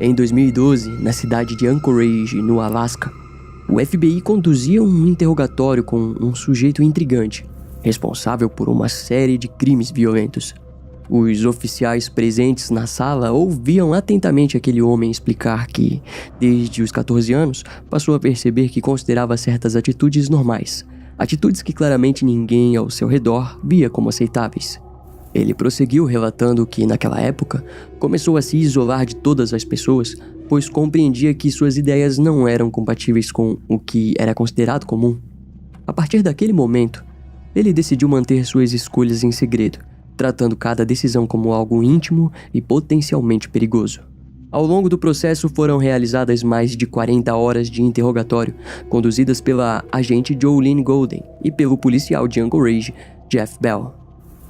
Em 2012, na cidade de Anchorage, no Alasca, o FBI conduzia um interrogatório com um sujeito intrigante, responsável por uma série de crimes violentos. Os oficiais presentes na sala ouviam atentamente aquele homem explicar que, desde os 14 anos, passou a perceber que considerava certas atitudes normais, atitudes que claramente ninguém ao seu redor via como aceitáveis. Ele prosseguiu relatando que, naquela época, começou a se isolar de todas as pessoas, pois compreendia que suas ideias não eram compatíveis com o que era considerado comum. A partir daquele momento, ele decidiu manter suas escolhas em segredo, tratando cada decisão como algo íntimo e potencialmente perigoso. Ao longo do processo foram realizadas mais de 40 horas de interrogatório, conduzidas pela agente Jolene Golden e pelo policial de Anchorage, Jeff Bell.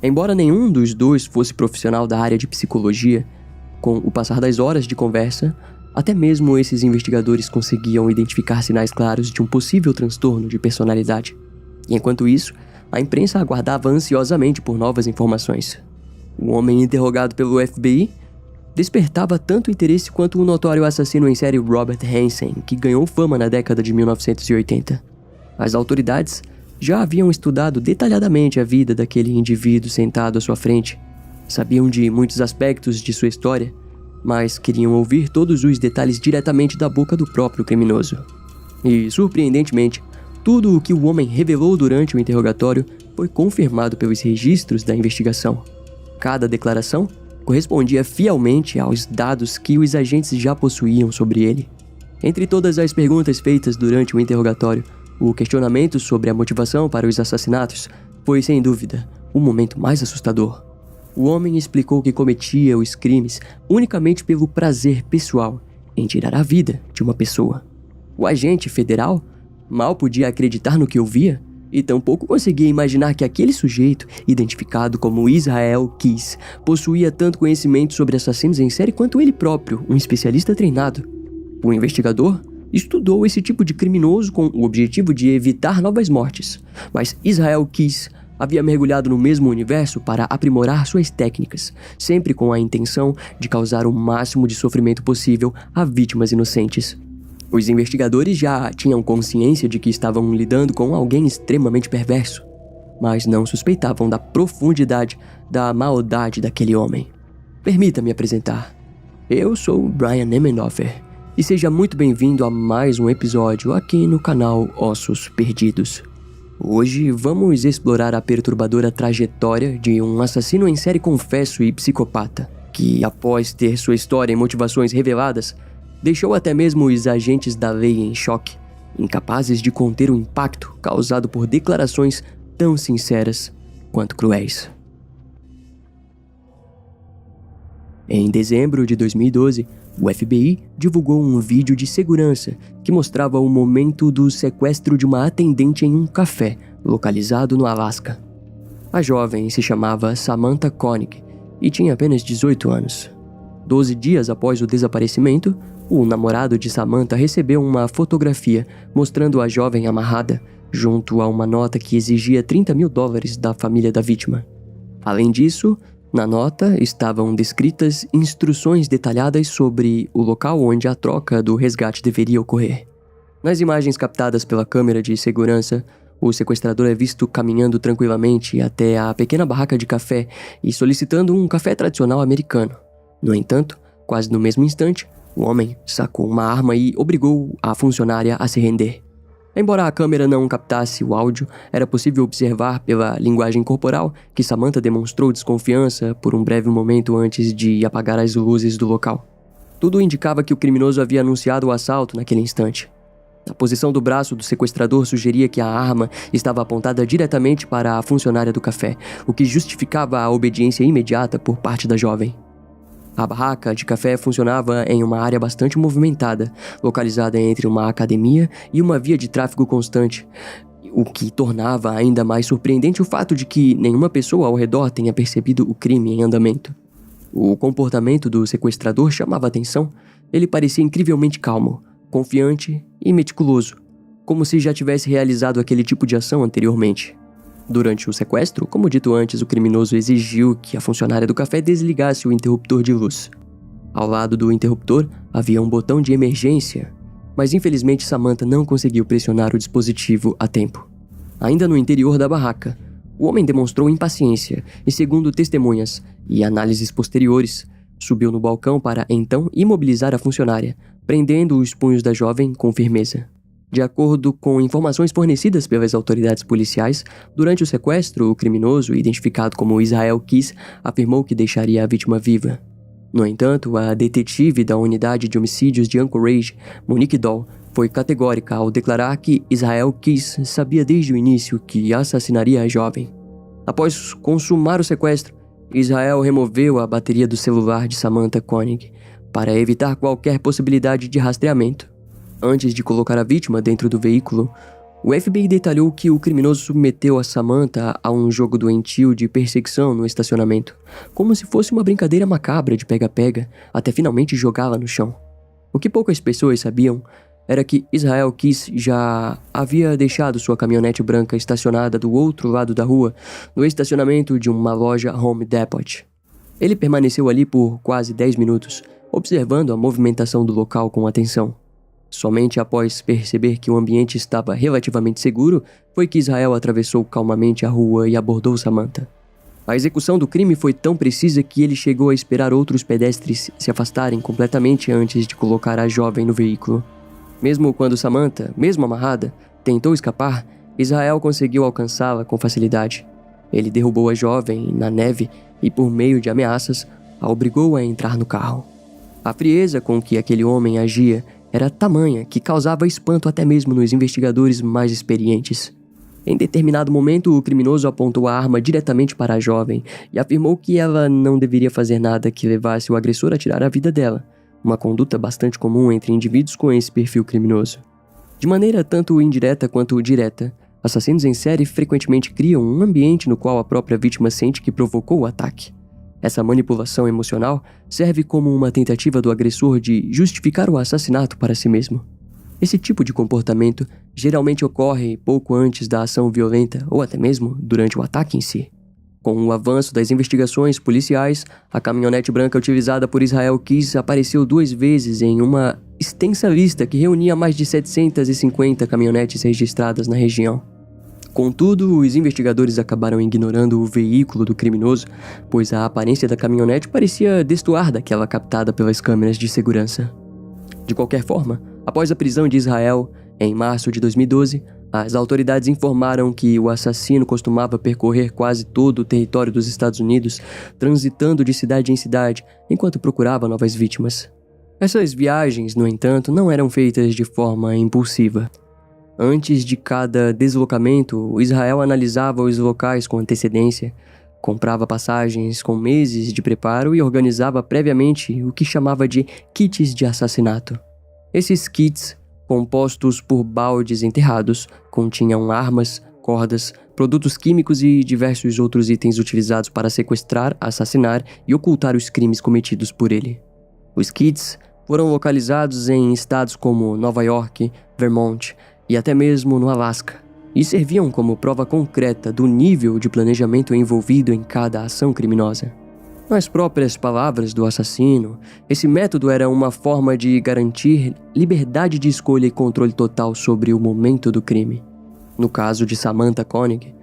Embora nenhum dos dois fosse profissional da área de psicologia, com o passar das horas de conversa, até mesmo esses investigadores conseguiam identificar sinais claros de um possível transtorno de personalidade. E enquanto isso, a imprensa aguardava ansiosamente por novas informações. O homem interrogado pelo FBI despertava tanto interesse quanto o notório assassino em série Robert Hansen, que ganhou fama na década de 1980. As autoridades já haviam estudado detalhadamente a vida daquele indivíduo sentado à sua frente. Sabiam de muitos aspectos de sua história, mas queriam ouvir todos os detalhes diretamente da boca do próprio criminoso. E, surpreendentemente, tudo o que o homem revelou durante o interrogatório foi confirmado pelos registros da investigação. Cada declaração correspondia fielmente aos dados que os agentes já possuíam sobre ele. Entre todas as perguntas feitas durante o interrogatório, o questionamento sobre a motivação para os assassinatos foi, sem dúvida, o momento mais assustador. O homem explicou que cometia os crimes unicamente pelo prazer pessoal em tirar a vida de uma pessoa. O agente federal mal podia acreditar no que ouvia e tampouco conseguia imaginar que aquele sujeito, identificado como Israel Keys, possuía tanto conhecimento sobre assassinos em série quanto ele próprio, um especialista treinado. O investigador estudou esse tipo de criminoso com o objetivo de evitar novas mortes, mas Israel Keys havia mergulhado no mesmo universo para aprimorar suas técnicas, sempre com a intenção de causar o máximo de sofrimento possível a vítimas inocentes. Os investigadores já tinham consciência de que estavam lidando com alguém extremamente perverso, mas não suspeitavam da profundidade da maldade daquele homem. Permita-me apresentar. Eu sou Brian Emenhofer, e seja muito bem-vindo a mais um episódio aqui no canal Ossos Perdidos. Hoje vamos explorar a perturbadora trajetória de um assassino em série confesso e psicopata, que após ter sua história e motivações reveladas, deixou até mesmo os agentes da lei em choque, incapazes de conter o impacto causado por declarações tão sinceras quanto cruéis. Em dezembro de 2012, o FBI divulgou um vídeo de segurança que mostrava o momento do sequestro de uma atendente em um café localizado no Alasca. A jovem se chamava Samantha Koenig e tinha apenas 18 anos. 12 dias após o desaparecimento, o namorado de Samantha recebeu uma fotografia mostrando a jovem amarrada junto a uma nota que exigia $30 mil da família da vítima. Além disso, na nota estavam descritas instruções detalhadas sobre o local onde a troca do resgate deveria ocorrer. Nas imagens captadas pela câmera de segurança, o sequestrador é visto caminhando tranquilamente até a pequena barraca de café e solicitando um café tradicional americano. No entanto, quase no mesmo instante, o homem sacou uma arma e obrigou a funcionária a se render. Embora a câmera não captasse o áudio, era possível observar pela linguagem corporal que Samantha demonstrou desconfiança por um breve momento antes de apagar as luzes do local. Tudo indicava que o criminoso havia anunciado o assalto naquele instante. A posição do braço do sequestrador sugeria que a arma estava apontada diretamente para a funcionária do café, o que justificava a obediência imediata por parte da jovem. A barraca de café funcionava em uma área bastante movimentada, localizada entre uma academia e uma via de tráfego constante, o que tornava ainda mais surpreendente o fato de que nenhuma pessoa ao redor tenha percebido o crime em andamento. O comportamento do sequestrador chamava atenção. Ele parecia incrivelmente calmo, confiante e meticuloso, como se já tivesse realizado aquele tipo de ação anteriormente. Durante o sequestro, como dito antes, o criminoso exigiu que a funcionária do café desligasse o interruptor de luz. Ao lado do interruptor havia um botão de emergência, mas infelizmente Samantha não conseguiu pressionar o dispositivo a tempo. Ainda no interior da barraca, o homem demonstrou impaciência e, segundo testemunhas e análises posteriores, subiu no balcão para então imobilizar a funcionária, prendendo os punhos da jovem com firmeza. De acordo com informações fornecidas pelas autoridades policiais, durante o sequestro, o criminoso, identificado como Israel Keys, afirmou que deixaria a vítima viva. No entanto, a detetive da unidade de homicídios de Anchorage, Monique Doll, foi categórica ao declarar que Israel Keys sabia desde o início que assassinaria a jovem. Após consumar o sequestro, Israel removeu a bateria do celular de Samantha Koenig para evitar qualquer possibilidade de rastreamento. Antes de colocar a vítima dentro do veículo, o FBI detalhou que o criminoso submeteu a Samantha a um jogo doentio de perseguição no estacionamento, como se fosse uma brincadeira macabra de pega-pega, até finalmente jogá-la no chão. O que poucas pessoas sabiam era que Israel Keys já havia deixado sua caminhonete branca estacionada do outro lado da rua, no estacionamento de uma loja Home Depot. Ele permaneceu ali por quase 10 minutos, observando a movimentação do local com atenção. Somente após perceber que o ambiente estava relativamente seguro, foi que Israel atravessou calmamente a rua e abordou Samantha. A execução do crime foi tão precisa que ele chegou a esperar outros pedestres se afastarem completamente antes de colocar a jovem no veículo. Mesmo quando Samantha, mesmo amarrada, tentou escapar, Israel conseguiu alcançá-la com facilidade. Ele derrubou a jovem na neve e, por meio de ameaças, a obrigou a entrar no carro. A frieza com que aquele homem agia era tamanha que causava espanto até mesmo nos investigadores mais experientes. Em determinado momento, o criminoso apontou a arma diretamente para a jovem e afirmou que ela não deveria fazer nada que levasse o agressor a tirar a vida dela, uma conduta bastante comum entre indivíduos com esse perfil criminoso. De maneira tanto indireta quanto direta, assassinos em série frequentemente criam um ambiente no qual a própria vítima sente que provocou o ataque. Essa manipulação emocional serve como uma tentativa do agressor de justificar o assassinato para si mesmo. Esse tipo de comportamento geralmente ocorre pouco antes da ação violenta ou até mesmo durante o ataque em si. Com o avanço das investigações policiais, a caminhonete branca utilizada por Israel Keys apareceu 2 vezes em uma extensa lista que reunia mais de 750 caminhonetes registradas na região. Contudo, os investigadores acabaram ignorando o veículo do criminoso, pois a aparência da caminhonete parecia destoar daquela captada pelas câmeras de segurança. De qualquer forma, após a prisão de Israel, em março de 2012, as autoridades informaram que o assassino costumava percorrer quase todo o território dos Estados Unidos, transitando de cidade em cidade, enquanto procurava novas vítimas. Essas viagens, no entanto, não eram feitas de forma impulsiva. Antes de cada deslocamento, Israel analisava os locais com antecedência, comprava passagens com meses de preparo e organizava previamente o que chamava de kits de assassinato. Esses kits, compostos por baldes enterrados, continham armas, cordas, produtos químicos e diversos outros itens utilizados para sequestrar, assassinar e ocultar os crimes cometidos por ele. Os kits foram localizados em estados como Nova York, Vermont e até mesmo no Alasca, e serviam como prova concreta do nível de planejamento envolvido em cada ação criminosa. Nas próprias palavras do assassino, esse método era uma forma de garantir liberdade de escolha e controle total sobre o momento do crime. No caso de Samantha Koenig,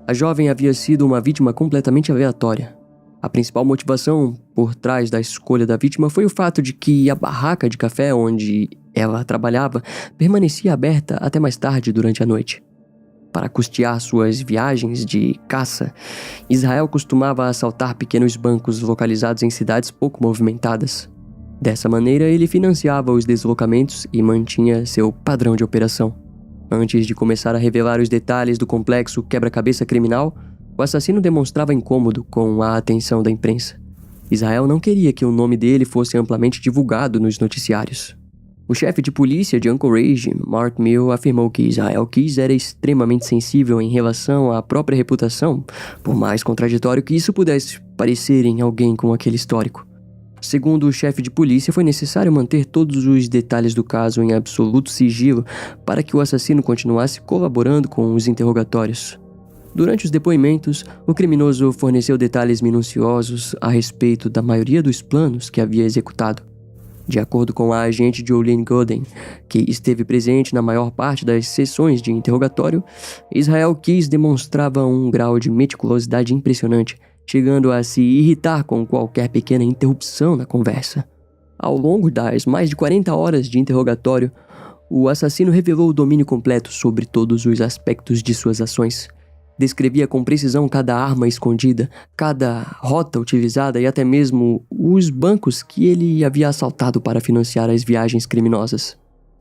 a jovem havia sido uma vítima completamente aleatória. A principal motivação por trás da escolha da vítima foi o fato de que a barraca de café onde ela trabalhava permanecia aberta até mais tarde durante a noite. Para custear suas viagens de caça, Israel costumava assaltar pequenos bancos localizados em cidades pouco movimentadas. Dessa maneira, ele financiava os deslocamentos e mantinha seu padrão de operação. Antes de começar a revelar os detalhes do complexo quebra-cabeça criminal, o assassino demonstrava incômodo com a atenção da imprensa. Israel não queria que o nome dele fosse amplamente divulgado nos noticiários. O chefe de polícia de Anchorage, Mark Mill, afirmou que Israel Keys era extremamente sensível em relação à própria reputação, por mais contraditório que isso pudesse parecer em alguém com aquele histórico. Segundo o chefe de polícia, foi necessário manter todos os detalhes do caso em absoluto sigilo para que o assassino continuasse colaborando com os interrogatórios. Durante os depoimentos, o criminoso forneceu detalhes minuciosos a respeito da maioria dos planos que havia executado. De acordo com a agente Jolene Godden, que esteve presente na maior parte das sessões de interrogatório, Israel Keys demonstrava um grau de meticulosidade impressionante, chegando a se irritar com qualquer pequena interrupção na conversa. Ao longo das mais de 40 horas de interrogatório, o assassino revelou o domínio completo sobre todos os aspectos de suas ações. Descrevia com precisão cada arma escondida, cada rota utilizada e até mesmo os bancos que ele havia assaltado para financiar as viagens criminosas.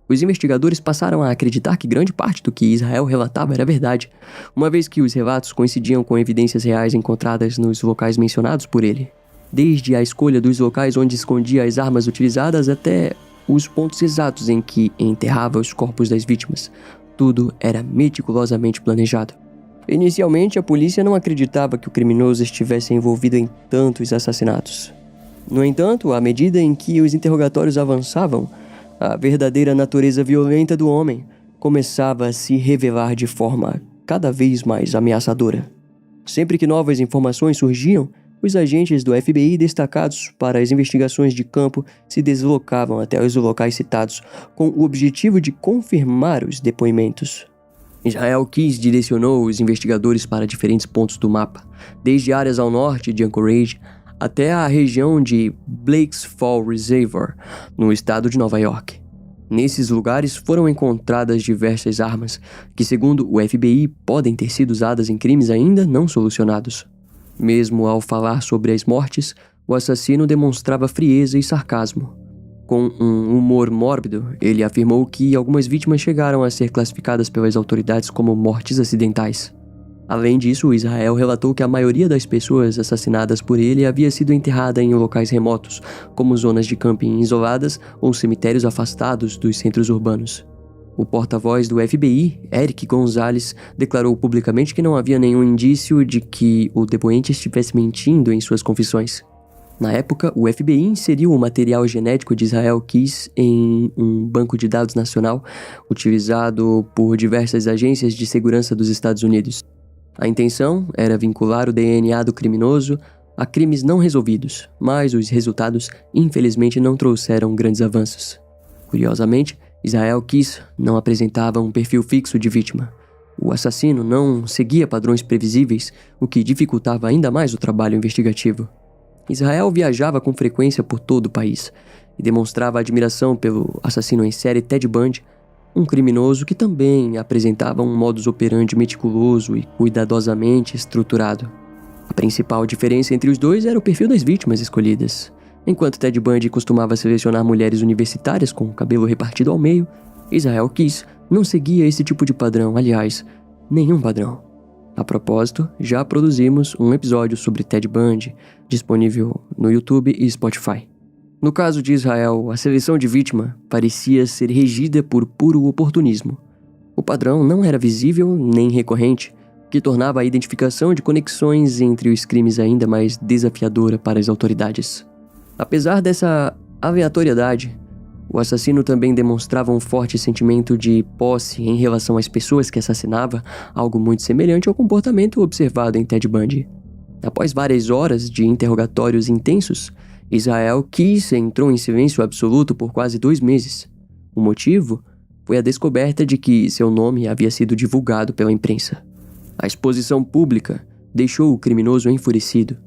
Os investigadores passaram a acreditar que grande parte do que Israel relatava era verdade, uma vez que os relatos coincidiam com evidências reais encontradas nos locais mencionados por ele. Desde a escolha dos locais onde escondia as armas utilizadas até os pontos exatos em que enterrava os corpos das vítimas. Tudo era meticulosamente planejado. Inicialmente, a polícia não acreditava que o criminoso estivesse envolvido em tantos assassinatos. No entanto, à medida em que os interrogatórios avançavam, a verdadeira natureza violenta do homem começava a se revelar de forma cada vez mais ameaçadora. Sempre que novas informações surgiam, os agentes do FBI destacados para as investigações de campo se deslocavam até os locais citados com o objetivo de confirmar os depoimentos. Israel Keys direcionou os investigadores para diferentes pontos do mapa, desde áreas ao norte de Anchorage até a região de Blake's Fall Reservoir, no estado de Nova York. Nesses lugares foram encontradas diversas armas, que segundo o FBI podem ter sido usadas em crimes ainda não solucionados. Mesmo ao falar sobre as mortes, o assassino demonstrava frieza e sarcasmo. Com um humor mórbido, ele afirmou que algumas vítimas chegaram a ser classificadas pelas autoridades como mortes acidentais. Além disso, Israel relatou que a maioria das pessoas assassinadas por ele havia sido enterrada em locais remotos, como zonas de camping isoladas ou cemitérios afastados dos centros urbanos. O porta-voz do FBI, Eric Gonzalez, declarou publicamente que não havia nenhum indício de que o depoente estivesse mentindo em suas confissões. Na época, o FBI inseriu o material genético de Israel Keys em um banco de dados nacional utilizado por diversas agências de segurança dos Estados Unidos. A intenção era vincular o DNA do criminoso a crimes não resolvidos, mas os resultados, infelizmente, não trouxeram grandes avanços. Curiosamente, Israel Keys não apresentava um perfil fixo de vítima. O assassino não seguia padrões previsíveis, o que dificultava ainda mais o trabalho investigativo. Israel viajava com frequência por todo o país e demonstrava admiração pelo assassino em série Ted Bundy, um criminoso que também apresentava um modus operandi meticuloso e cuidadosamente estruturado. A principal diferença entre os dois era o perfil das vítimas escolhidas. Enquanto Ted Bundy costumava selecionar mulheres universitárias com o cabelo repartido ao meio, Israel Keys não seguia esse tipo de padrão, aliás, nenhum padrão. A propósito, já produzimos um episódio sobre Ted Bundy, disponível no YouTube e Spotify. No caso de Israel, a seleção de vítima parecia ser regida por puro oportunismo. O padrão não era visível nem recorrente, o que tornava a identificação de conexões entre os crimes ainda mais desafiadora para as autoridades. Apesar dessa aleatoriedade, o assassino também demonstrava um forte sentimento de posse em relação às pessoas que assassinava, algo muito semelhante ao comportamento observado em Ted Bundy. Após várias horas de interrogatórios intensos, Israel Keys entrou em silêncio absoluto por quase 2 meses. O motivo foi a descoberta de que seu nome havia sido divulgado pela imprensa. A exposição pública deixou o criminoso enfurecido,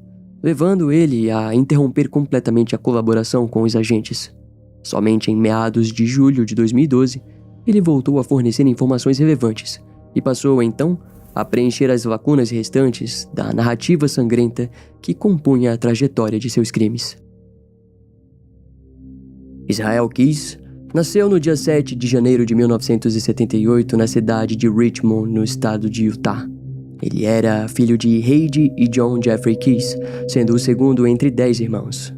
levando ele a interromper completamente a colaboração com os agentes. Somente em meados de julho de 2012, ele voltou a fornecer informações relevantes e passou, então, a preencher as lacunas restantes da narrativa sangrenta que compunha a trajetória de seus crimes. Israel Keys nasceu no dia 7 de janeiro de 1978 na cidade de Richmond, no estado de Utah. Ele era filho de Heidi e John Jeffrey Keys, sendo o segundo entre 10 irmãos.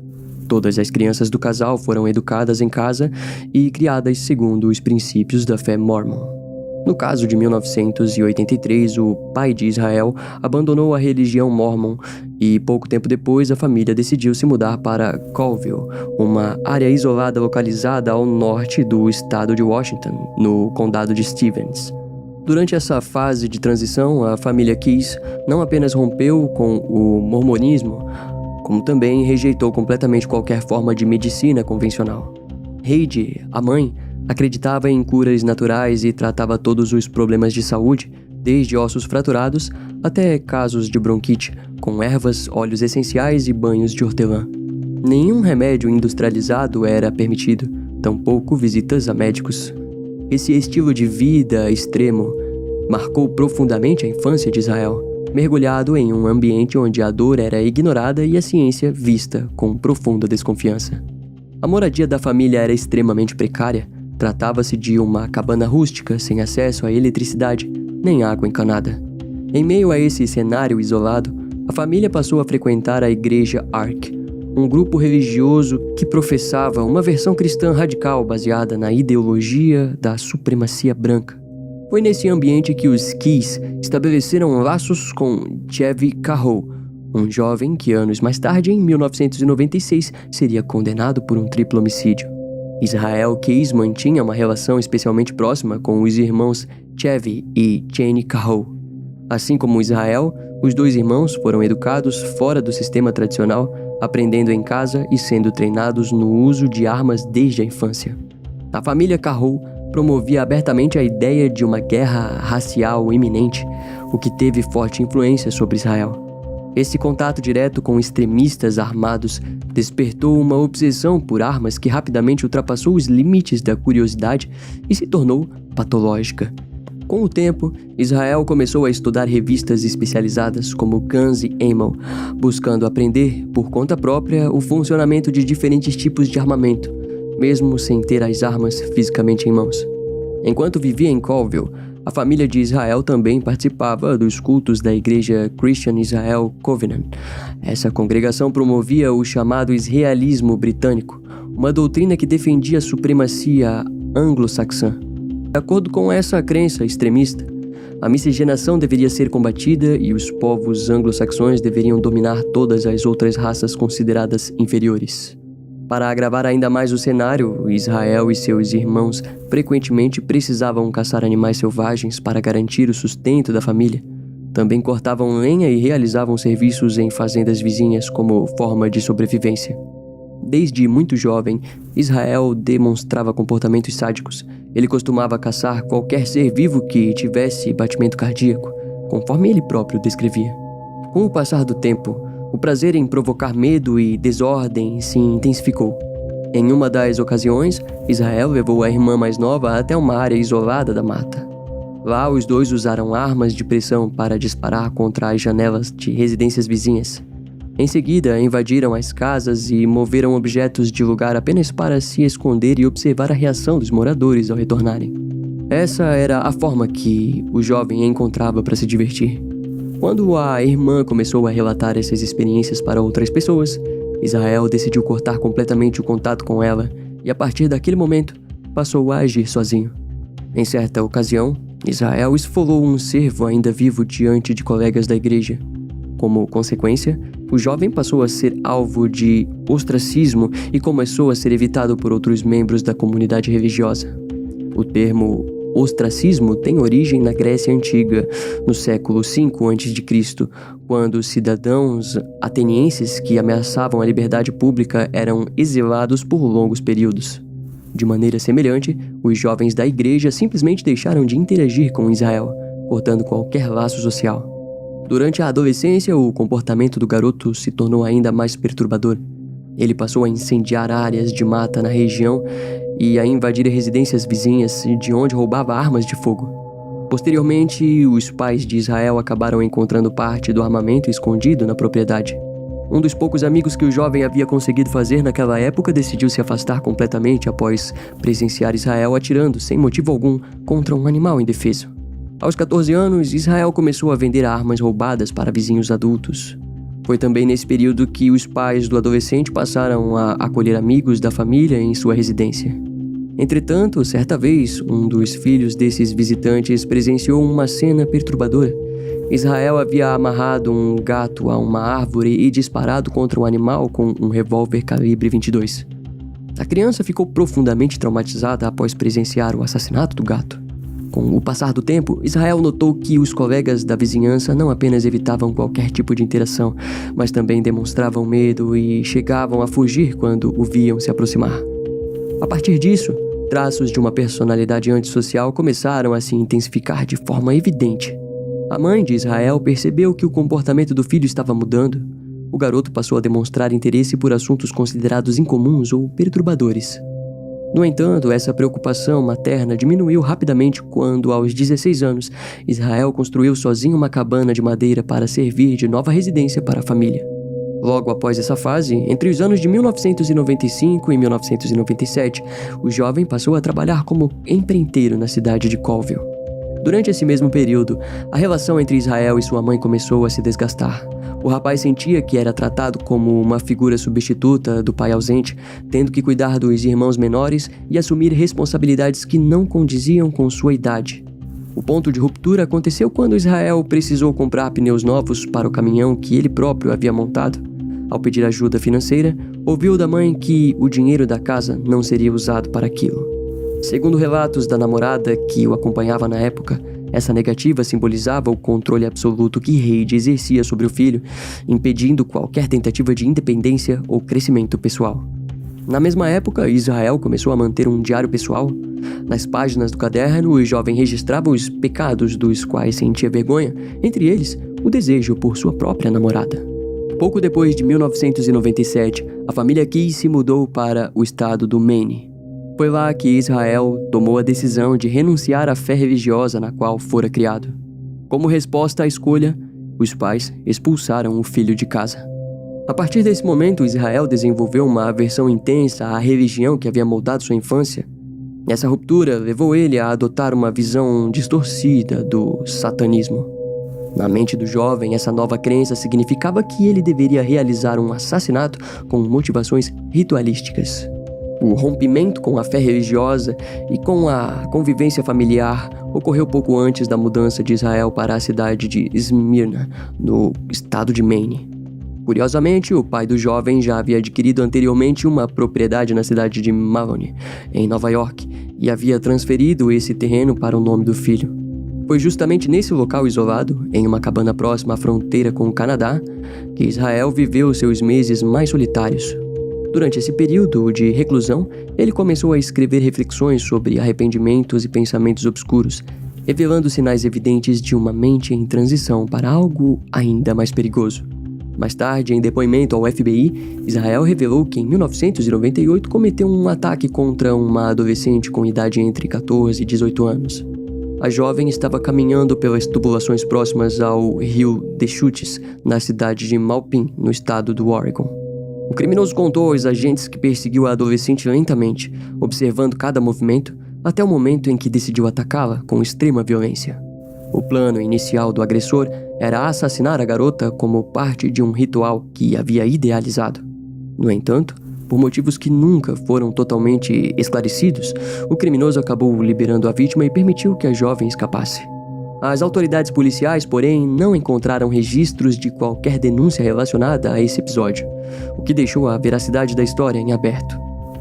Todas as crianças do casal foram educadas em casa e criadas segundo os princípios da fé mormon. No caso de 1983, o pai de Israel abandonou a religião mormon e pouco tempo depois a família decidiu se mudar para Colville, uma área isolada localizada ao norte do estado de Washington, no condado de Stevens. Durante essa fase de transição, a família Keyes não apenas rompeu com o mormonismo, como também rejeitou completamente qualquer forma de medicina convencional. Heidi, a mãe, acreditava em curas naturais e tratava todos os problemas de saúde, desde ossos fraturados até casos de bronquite, com ervas, óleos essenciais e banhos de hortelã. Nenhum remédio industrializado era permitido, tampouco visitas a médicos. Esse estilo de vida extremo marcou profundamente a infância de Israel, mergulhado em um ambiente onde a dor era ignorada e a ciência vista com profunda desconfiança. A moradia da família era extremamente precária. Tratava-se de uma cabana rústica sem acesso à eletricidade nem água encanada. Em meio a esse cenário isolado, a família passou a frequentar a igreja Ark, um grupo religioso que professava uma versão cristã radical baseada na ideologia da supremacia branca. Foi nesse ambiente que os Keyes estabeleceram laços com Chevy Carroll, um jovem que anos mais tarde, em 1996, seria condenado por um triplo homicídio. Israel Keyes mantinha uma relação especialmente próxima com os irmãos Chevy e Jane Carroll. Assim como Israel, os dois irmãos foram educados fora do sistema tradicional, aprendendo em casa e sendo treinados no uso de armas desde a infância. A família Carroll promovia abertamente a ideia de uma guerra racial iminente, o que teve forte influência sobre Israel. Esse contato direto com extremistas armados despertou uma obsessão por armas que rapidamente ultrapassou os limites da curiosidade e se tornou patológica. Com o tempo, Israel começou a estudar revistas especializadas como Guns e Ammo, buscando aprender por conta própria o funcionamento de diferentes tipos de armamento, mesmo sem ter as armas fisicamente em mãos. Enquanto vivia em Colville, a família de Israel também participava dos cultos da igreja Christian Israel Covenant. Essa congregação promovia o chamado israelismo britânico, uma doutrina que defendia a supremacia anglo-saxã. De acordo com essa crença extremista, a miscigenação deveria ser combatida e os povos anglo-saxões deveriam dominar todas as outras raças consideradas inferiores. Para agravar ainda mais o cenário, Israel e seus irmãos frequentemente precisavam caçar animais selvagens para garantir o sustento da família. Também cortavam lenha e realizavam serviços em fazendas vizinhas como forma de sobrevivência. Desde muito jovem, Israel demonstrava comportamentos sádicos. Ele costumava caçar qualquer ser vivo que tivesse batimento cardíaco, conforme ele próprio descrevia. Com o passar do tempo, o prazer em provocar medo e desordem se intensificou. Em uma das ocasiões, Israel levou a irmã mais nova até uma área isolada da mata. Lá, os dois usaram armas de pressão para disparar contra as janelas de residências vizinhas. Em seguida, invadiram as casas e moveram objetos de lugar apenas para se esconder e observar a reação dos moradores ao retornarem. Essa era a forma que o jovem encontrava para se divertir. Quando a irmã começou a relatar essas experiências para outras pessoas, Israel decidiu cortar completamente o contato com ela e, a partir daquele momento, passou a agir sozinho. Em certa ocasião, Israel esfolou um cervo ainda vivo diante de colegas da igreja. Como consequência, o jovem passou a ser alvo de ostracismo e começou a ser evitado por outros membros da comunidade religiosa. O termo ostracismo tem origem na Grécia Antiga, no século V a.C., quando cidadãos atenienses que ameaçavam a liberdade pública eram exilados por longos períodos. De maneira semelhante, os jovens da igreja simplesmente deixaram de interagir com Israel, cortando qualquer laço social. Durante a adolescência, o comportamento do garoto se tornou ainda mais perturbador. Ele passou a incendiar áreas de mata na região e a invadir residências vizinhas, de onde roubava armas de fogo. Posteriormente, os pais de Israel acabaram encontrando parte do armamento escondido na propriedade. Um dos poucos amigos que o jovem havia conseguido fazer naquela época decidiu se afastar completamente após presenciar Israel atirando, sem motivo algum, contra um animal indefeso. Aos 14 anos, Israel começou a vender armas roubadas para vizinhos adultos. Foi também nesse período que os pais do adolescente passaram a acolher amigos da família em sua residência. Entretanto, certa vez, um dos filhos desses visitantes presenciou uma cena perturbadora. Israel havia amarrado um gato a uma árvore e disparado contra um animal com um revólver calibre 22. A criança ficou profundamente traumatizada após presenciar o assassinato do gato. Com o passar do tempo, Israel notou que os colegas da vizinhança não apenas evitavam qualquer tipo de interação, mas também demonstravam medo e chegavam a fugir quando o viam se aproximar. A partir disso, traços de uma personalidade antissocial começaram a se intensificar de forma evidente. A mãe de Israel percebeu que o comportamento do filho estava mudando. O garoto passou a demonstrar interesse por assuntos considerados incomuns ou perturbadores. No entanto, essa preocupação materna diminuiu rapidamente quando, aos 16 anos, Israel construiu sozinho uma cabana de madeira para servir de nova residência para a família. Logo após essa fase, entre os anos de 1995 e 1997, o jovem passou a trabalhar como empreiteiro na cidade de Colville. Durante esse mesmo período, a relação entre Israel e sua mãe começou a se desgastar. O rapaz sentia que era tratado como uma figura substituta do pai ausente, tendo que cuidar dos irmãos menores e assumir responsabilidades que não condiziam com sua idade. O ponto de ruptura aconteceu quando Israel precisou comprar pneus novos para o caminhão que ele próprio havia montado. Ao pedir ajuda financeira, ouviu da mãe que o dinheiro da casa não seria usado para aquilo. Segundo relatos da namorada que o acompanhava na época, essa negativa simbolizava o controle absoluto que Reid exercia sobre o filho, impedindo qualquer tentativa de independência ou crescimento pessoal. Na mesma época, Israel começou a manter um diário pessoal. Nas páginas do caderno, o jovem registrava os pecados dos quais sentia vergonha, entre eles, o desejo por sua própria namorada. Pouco depois de 1997, a família Key se mudou para o estado do Maine. Foi lá que Israel tomou a decisão de renunciar à fé religiosa na qual fora criado. Como resposta à escolha, os pais expulsaram o filho de casa. A partir desse momento, Israel desenvolveu uma aversão intensa à religião que havia moldado sua infância. Essa ruptura levou ele a adotar uma visão distorcida do satanismo. Na mente do jovem, essa nova crença significava que ele deveria realizar um assassinato com motivações ritualísticas. O rompimento com a fé religiosa e com a convivência familiar ocorreu pouco antes da mudança de Israel para a cidade de Smyrna, no estado de Maine. Curiosamente, o pai do jovem já havia adquirido anteriormente uma propriedade na cidade de Malone, em Nova York, e havia transferido esse terreno para o nome do filho. Foi justamente nesse local isolado, em uma cabana próxima à fronteira com o Canadá, que Israel viveu seus meses mais solitários. Durante esse período de reclusão, ele começou a escrever reflexões sobre arrependimentos e pensamentos obscuros, revelando sinais evidentes de uma mente em transição para algo ainda mais perigoso. Mais tarde, em depoimento ao FBI, Israel revelou que em 1998 cometeu um ataque contra uma adolescente com idade entre 14 e 18 anos. A jovem estava caminhando pelas tubulações próximas ao rio Deschutes, na cidade de Maupin, no estado do Oregon. O criminoso contou aos agentes que perseguiu a adolescente lentamente, observando cada movimento, até o momento em que decidiu atacá-la com extrema violência. O plano inicial do agressor era assassinar a garota como parte de um ritual que havia idealizado. No entanto, por motivos que nunca foram totalmente esclarecidos, o criminoso acabou liberando a vítima e permitiu que a jovem escapasse. As autoridades policiais, porém, não encontraram registros de qualquer denúncia relacionada a esse episódio, o que deixou a veracidade da história em aberto.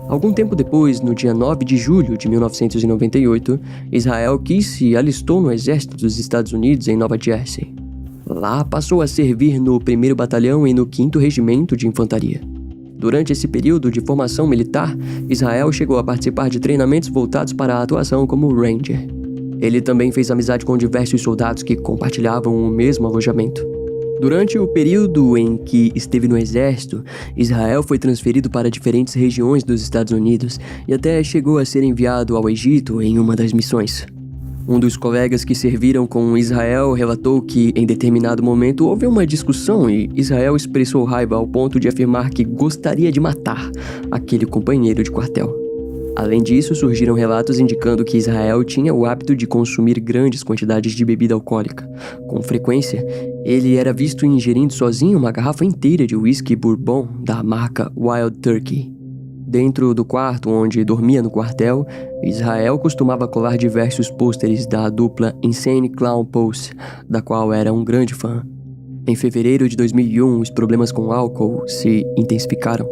Algum tempo depois, no dia 9 de julho de 1998, Israel Key se alistou no exército dos Estados Unidos em Nova Jersey. Lá passou a servir no 1º Batalhão e no 5º Regimento de Infantaria. Durante esse período de formação militar, Israel chegou a participar de treinamentos voltados para a atuação como Ranger. Ele também fez amizade com diversos soldados que compartilhavam o mesmo alojamento. Durante o período em que esteve no exército, Israel foi transferido para diferentes regiões dos Estados Unidos e até chegou a ser enviado ao Egito em uma das missões. Um dos colegas que serviram com Israel relatou que, em determinado momento, houve uma discussão e Israel expressou raiva ao ponto de afirmar que gostaria de matar aquele companheiro de quartel. Além disso, surgiram relatos indicando que Israel tinha o hábito de consumir grandes quantidades de bebida alcoólica. Com frequência, ele era visto ingerindo sozinho uma garrafa inteira de whisky bourbon da marca Wild Turkey. Dentro do quarto onde dormia no quartel, Israel costumava colar diversos pôsteres da dupla Insane Clown Posse, da qual era um grande fã. Em fevereiro de 2001, os problemas com álcool se intensificaram.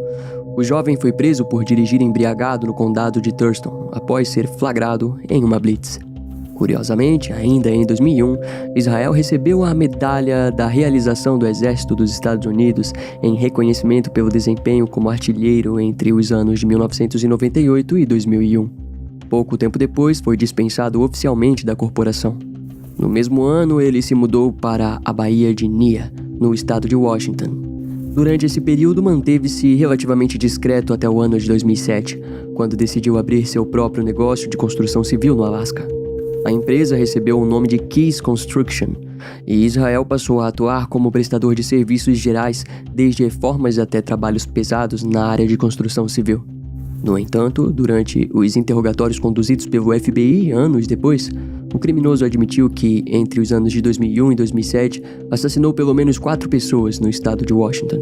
O jovem foi preso por dirigir embriagado no condado de Thurston, após ser flagrado em uma blitz. Curiosamente, ainda em 2001, Israel recebeu a medalha da realização do Exército dos Estados Unidos em reconhecimento pelo desempenho como artilheiro entre os anos de 1998 e 2001. Pouco tempo depois, foi dispensado oficialmente da corporação. No mesmo ano, ele se mudou para a Baía de Nia, no estado de Washington. Durante esse período, manteve-se relativamente discreto até o ano de 2007, quando decidiu abrir seu próprio negócio de construção civil no Alasca. A empresa recebeu o nome de Keys Construction, e Israel passou a atuar como prestador de serviços gerais, desde reformas até trabalhos pesados na área de construção civil. No entanto, durante os interrogatórios conduzidos pelo FBI anos depois, o criminoso admitiu que, entre os anos de 2001 e 2007, assassinou pelo menos 4 pessoas no estado de Washington.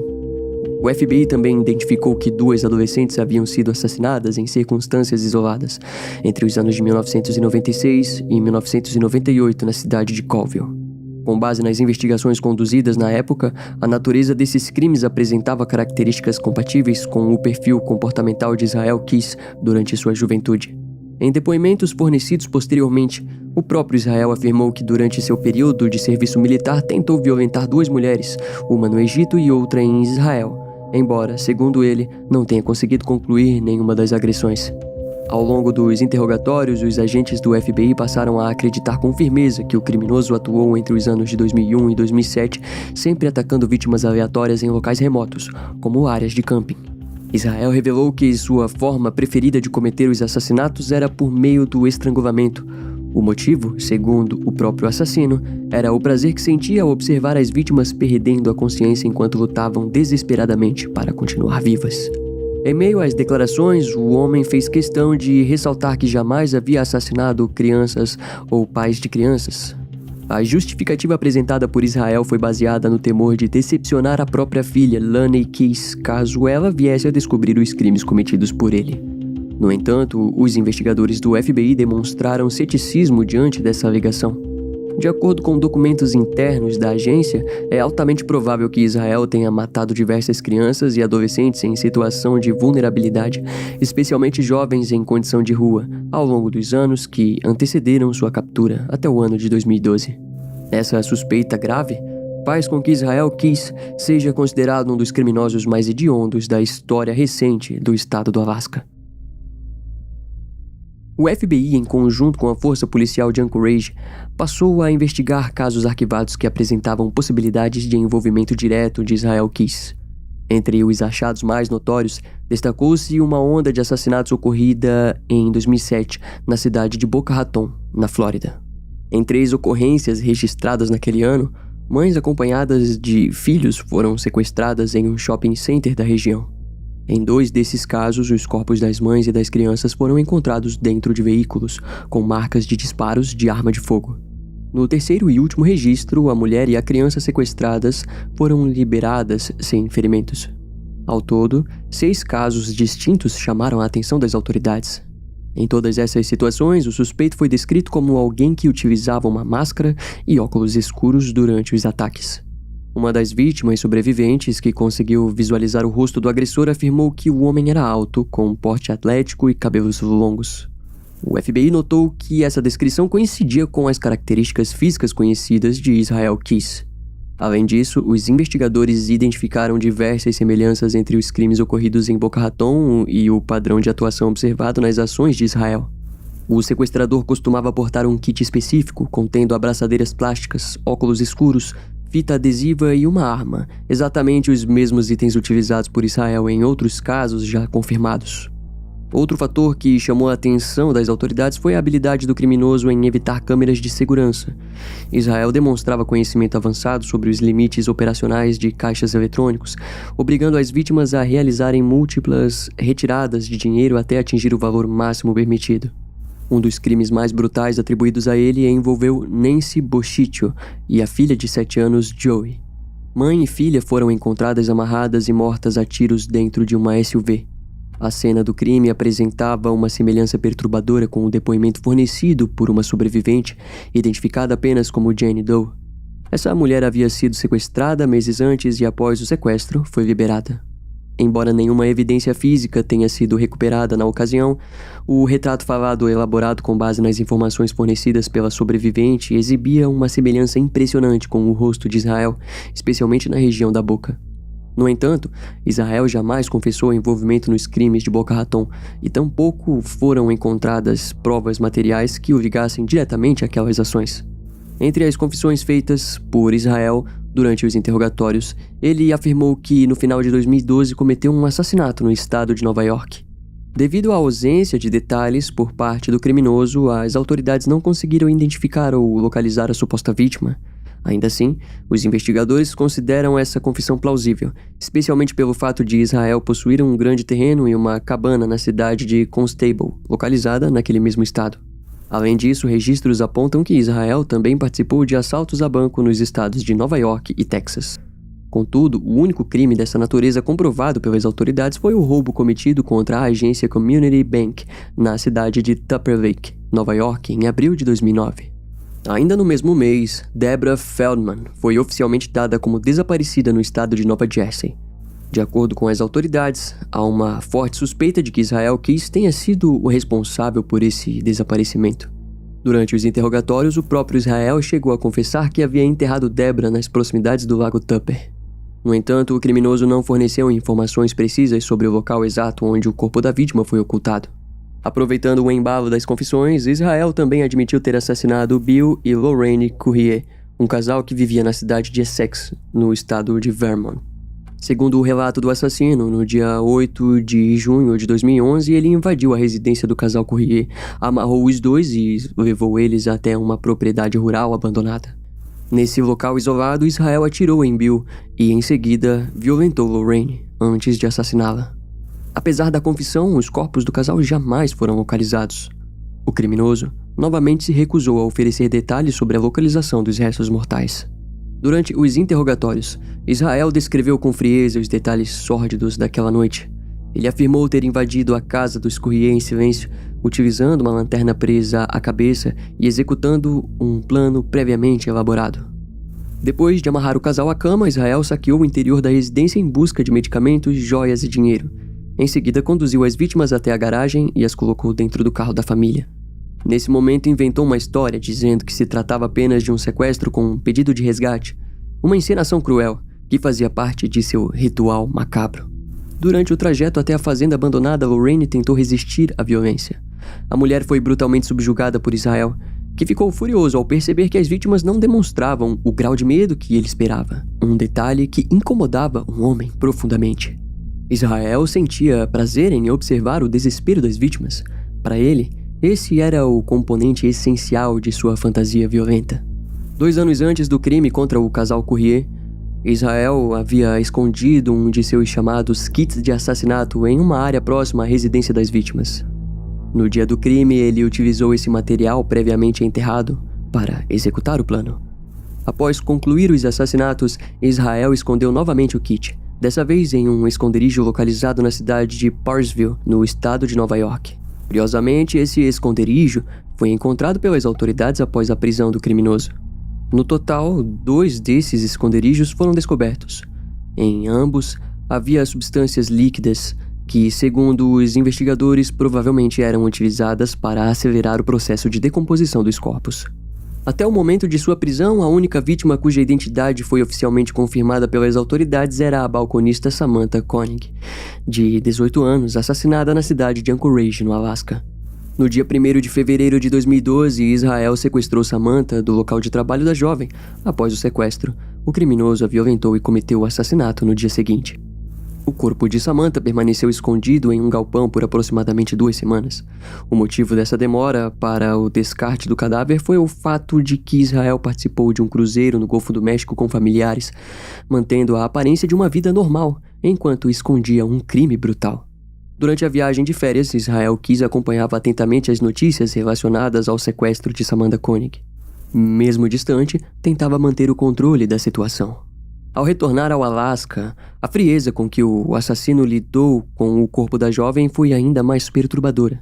O FBI também identificou que 2 adolescentes haviam sido assassinadas em circunstâncias isoladas, entre os anos de 1996 e 1998 na cidade de Colville. Com base nas investigações conduzidas na época, a natureza desses crimes apresentava características compatíveis com o perfil comportamental de Israel Keys durante sua juventude. Em depoimentos fornecidos posteriormente, o próprio Israel afirmou que durante seu período de serviço militar tentou violentar 2 mulheres, uma no Egito e outra em Israel, embora, segundo ele, não tenha conseguido concluir nenhuma das agressões. Ao longo dos interrogatórios, os agentes do FBI passaram a acreditar com firmeza que o criminoso atuou entre os anos de 2001 e 2007, sempre atacando vítimas aleatórias em locais remotos, como áreas de camping. Israel revelou que sua forma preferida de cometer os assassinatos era por meio do estrangulamento. O motivo, segundo o próprio assassino, era o prazer que sentia ao observar as vítimas perdendo a consciência enquanto lutavam desesperadamente para continuar vivas. Em meio às declarações, o homem fez questão de ressaltar que jamais havia assassinado crianças ou pais de crianças. A justificativa apresentada por Israel foi baseada no temor de decepcionar a própria filha, Laney Keys, caso ela viesse a descobrir os crimes cometidos por ele. No entanto, os investigadores do FBI demonstraram ceticismo diante dessa alegação. De acordo com documentos internos da agência, é altamente provável que Israel tenha matado diversas crianças e adolescentes em situação de vulnerabilidade, especialmente jovens em condição de rua, ao longo dos anos que antecederam sua captura até o ano de 2012. Essa suspeita grave faz com que Israel Keys seja considerado um dos criminosos mais hediondos da história recente do estado do Alasca. O FBI, em conjunto com a Força Policial de Anchorage, passou a investigar casos arquivados que apresentavam possibilidades de envolvimento direto de Israel Keys. Entre os achados mais notórios, destacou-se uma onda de assassinatos ocorrida em 2007, na cidade de Boca Raton, na Flórida. Em 3 ocorrências registradas naquele ano, mães acompanhadas de filhos foram sequestradas em um shopping center da região. Em 2 desses casos, os corpos das mães e das crianças foram encontrados dentro de veículos, com marcas de disparos de arma de fogo. No 3º e último registro, a mulher e a criança sequestradas foram liberadas sem ferimentos. Ao todo, 6 casos distintos chamaram a atenção das autoridades. Em todas essas situações, o suspeito foi descrito como alguém que utilizava uma máscara e óculos escuros durante os ataques. Uma das vítimas sobreviventes, que conseguiu visualizar o rosto do agressor, afirmou que o homem era alto, com porte atlético e cabelos longos. O FBI notou que essa descrição coincidia com as características físicas conhecidas de Israel Keys. Além disso, os investigadores identificaram diversas semelhanças entre os crimes ocorridos em Boca Raton e o padrão de atuação observado nas ações de Israel. O sequestrador costumava portar um kit específico, contendo abraçadeiras plásticas, óculos escuros, fita adesiva e uma arma, exatamente os mesmos itens utilizados por Israel em outros casos já confirmados. Outro fator que chamou a atenção das autoridades foi a habilidade do criminoso em evitar câmeras de segurança. Israel demonstrava conhecimento avançado sobre os limites operacionais de caixas eletrônicos, obrigando as vítimas a realizarem múltiplas retiradas de dinheiro até atingir o valor máximo permitido. Um dos crimes mais brutais atribuídos a ele envolveu Nancy Boschiccio e a filha de 7 anos, Joey. Mãe e filha foram encontradas amarradas e mortas a tiros dentro de uma SUV. A cena do crime apresentava uma semelhança perturbadora com o depoimento fornecido por uma sobrevivente, identificada apenas como Jane Doe. Essa mulher havia sido sequestrada meses antes e, após o sequestro, foi liberada. embora nenhuma evidência física tenha sido recuperada na ocasião, o retrato falado elaborado com base nas informações fornecidas pela sobrevivente exibia uma semelhança impressionante com o rosto de Israel, especialmente na região da boca. No entanto, Israel jamais confessou envolvimento nos crimes de Boca Raton e tampouco foram encontradas provas materiais que o ligassem diretamente àquelas ações. Entre as confissões feitas por Israel durante os interrogatórios, ele afirmou que no final de 2012 cometeu um assassinato no estado de Nova York. Devido à ausência de detalhes por parte do criminoso, as autoridades não conseguiram identificar ou localizar a suposta vítima. Ainda assim, os investigadores consideram essa confissão plausível, especialmente pelo fato de Israel possuir um grande terreno e uma cabana na cidade de Constable, localizada naquele mesmo estado. Além disso, registros apontam que Israel também participou de assaltos a banco nos estados de Nova York e Texas. Contudo, o único crime dessa natureza comprovado pelas autoridades foi o roubo cometido contra a agência Community Bank na cidade de Tupper Lake, Nova York, em abril de 2009. Ainda no mesmo mês, Deborah Feldman foi oficialmente dada como desaparecida no estado de Nova Jersey. De acordo com as autoridades, há uma forte suspeita de que Israel Keys tenha sido o responsável por esse desaparecimento. Durante os interrogatórios, o próprio Israel chegou a confessar que havia enterrado Deborah nas proximidades do lago Tupper. No entanto, o criminoso não forneceu informações precisas sobre o local exato onde o corpo da vítima foi ocultado. Aproveitando o embalo das confissões, Israel também admitiu ter assassinado Bill e Lorraine Courrier, um casal que vivia na cidade de Essex, no estado de Vermont. Segundo o relato do assassino, no dia 8 de junho de 2011, ele invadiu a residência do casal Courrier, amarrou os dois e levou eles até uma propriedade rural abandonada. Nesse local isolado, Israel atirou em Bill e, em seguida, violentou Lorraine antes de assassiná-la. Apesar da confissão, os corpos do casal jamais foram localizados. O criminoso novamente se recusou a oferecer detalhes sobre a localização dos restos mortais. Durante os interrogatórios, Israel descreveu com frieza os detalhes sórdidos daquela noite. Ele afirmou ter invadido a casa dos Courrier em silêncio, utilizando uma lanterna presa à cabeça e executando um plano previamente elaborado. Depois de amarrar o casal à cama, Israel saqueou o interior da residência em busca de medicamentos, joias e dinheiro. Em seguida, conduziu as vítimas até a garagem e as colocou dentro do carro da família. Nesse momento, inventou uma história dizendo que se tratava apenas de um sequestro com um pedido de resgate, uma encenação cruel que fazia parte de seu ritual macabro. Durante o trajeto até a fazenda abandonada, Lorraine tentou resistir à violência. A mulher foi brutalmente subjugada por Israel, que ficou furioso ao perceber que as vítimas não demonstravam o grau de medo que ele esperava, um detalhe que incomodava um homem profundamente. Israel sentia prazer em observar o desespero das vítimas. Para ele, esse era o componente essencial de sua fantasia violenta. 2 anos antes do crime contra o casal Courrier, Israel havia escondido um de seus chamados kits de assassinato em uma área próxima à residência das vítimas. No dia do crime, ele utilizou esse material previamente enterrado para executar o plano. Após concluir os assassinatos, Israel escondeu novamente o kit, dessa vez em um esconderijo localizado na cidade de Parsville, no estado de Nova York. Curiosamente, esse esconderijo foi encontrado pelas autoridades após a prisão do criminoso. No total, 2 desses esconderijos foram descobertos. Em ambos, havia substâncias líquidas que, segundo os investigadores, provavelmente eram utilizadas para acelerar o processo de decomposição dos corpos. Até o momento de sua prisão, a única vítima cuja identidade foi oficialmente confirmada pelas autoridades era a balconista Samantha Koenig, de 18 anos, assassinada na cidade de Anchorage, no Alasca. No dia 1º de fevereiro de 2012, Israel sequestrou Samantha do local de trabalho da jovem. Após o sequestro, o criminoso a violentou e cometeu o assassinato no dia seguinte. O corpo de Samantha permaneceu escondido em um galpão por aproximadamente 2 semanas. O motivo dessa demora para o descarte do cadáver foi o fato de que Israel participou de um cruzeiro no Golfo do México com familiares, mantendo a aparência de uma vida normal, enquanto escondia um crime brutal. Durante a viagem de férias, Israel Keys acompanhava atentamente as notícias relacionadas ao sequestro de Samantha Koenig. Mesmo distante, tentava manter o controle da situação. Ao retornar ao Alasca, a frieza com que o assassino lidou com o corpo da jovem foi ainda mais perturbadora.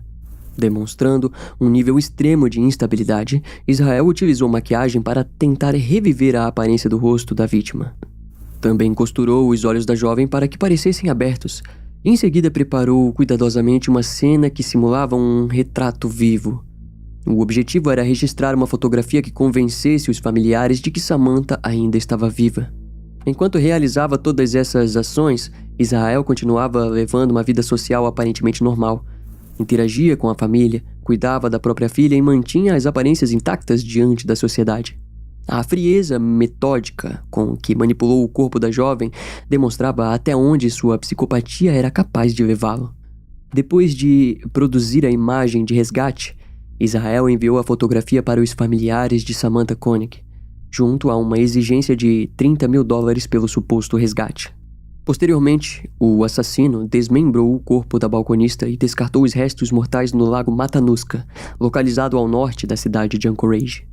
Demonstrando um nível extremo de instabilidade, Israel utilizou maquiagem para tentar reviver a aparência do rosto da vítima. Também costurou os olhos da jovem para que parecessem abertos, Em seguida, preparou cuidadosamente uma cena que simulava um retrato vivo. O objetivo era registrar uma fotografia que convencesse os familiares de que Samantha ainda estava viva. Enquanto realizava todas essas ações, Israel continuava levando uma vida social aparentemente normal. Interagia com a família, cuidava da própria filha e mantinha as aparências intactas diante da sociedade. A frieza metódica com que manipulou o corpo da jovem demonstrava até onde sua psicopatia era capaz de levá-lo. Depois de produzir a imagem de resgate, Israel enviou a fotografia para os familiares de Samantha Koenig, junto a uma exigência de $30 mil pelo suposto resgate. Posteriormente, o assassino desmembrou o corpo da balconista e descartou os restos mortais no lago Matanuska, localizado ao norte da cidade de Anchorage.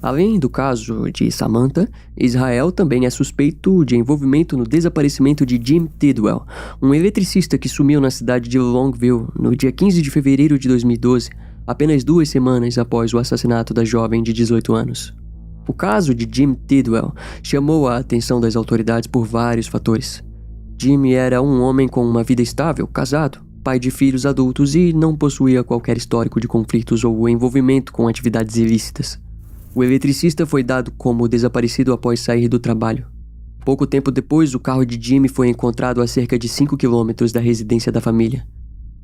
Além do caso de Samantha, Israel também é suspeito de envolvimento no desaparecimento de Jim Tidwell, um eletricista que sumiu na cidade de Longview no dia 15 de fevereiro de 2012, apenas 2 semanas após o assassinato da jovem de 18 anos. O caso de Jim Tidwell chamou a atenção das autoridades por vários fatores. Jim era um homem com uma vida estável, casado, pai de filhos adultos e não possuía qualquer histórico de conflitos ou envolvimento com atividades ilícitas. O eletricista foi dado como desaparecido após sair do trabalho. Pouco tempo depois, o carro de Jimmy foi encontrado a cerca de 5 quilômetros da residência da família.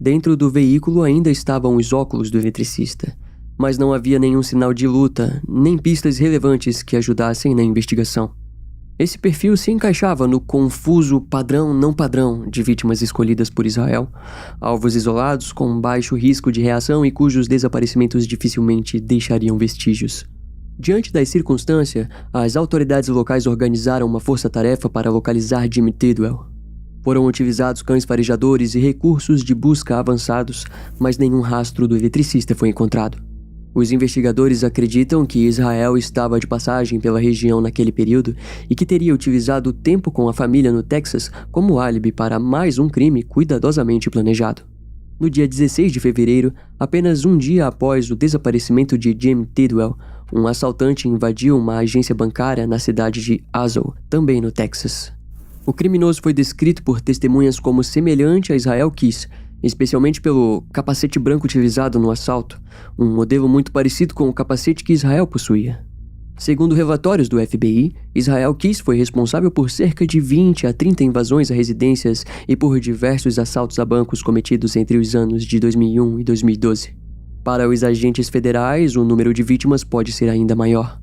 Dentro do veículo ainda estavam os óculos do eletricista, mas não havia nenhum sinal de luta, nem pistas relevantes que ajudassem na investigação. Esse perfil se encaixava no confuso padrão-não padrão de vítimas escolhidas por Israel, alvos isolados com baixo risco de reação e cujos desaparecimentos dificilmente deixariam vestígios. Diante das circunstâncias, as autoridades locais organizaram uma força-tarefa para localizar Jimmy Tidwell. Foram utilizados cães farejadores e recursos de busca avançados, mas nenhum rastro do eletricista foi encontrado. Os investigadores acreditam que Israel estava de passagem pela região naquele período e que teria utilizado o tempo com a família no Texas como álibi para mais um crime cuidadosamente planejado. No dia 16 de fevereiro, apenas um dia após o desaparecimento de Jim Tidwell, um assaltante invadiu uma agência bancária na cidade de Azle, também no Texas. O criminoso foi descrito por testemunhas como semelhante a Israel Keys, especialmente pelo capacete branco utilizado no assalto, um modelo muito parecido com o capacete que Israel possuía. Segundo relatórios do FBI, Israel Keys foi responsável por cerca de 20 a 30 invasões a residências e por diversos assaltos a bancos cometidos entre os anos de 2001 e 2012. Para os agentes federais, o número de vítimas pode ser ainda maior.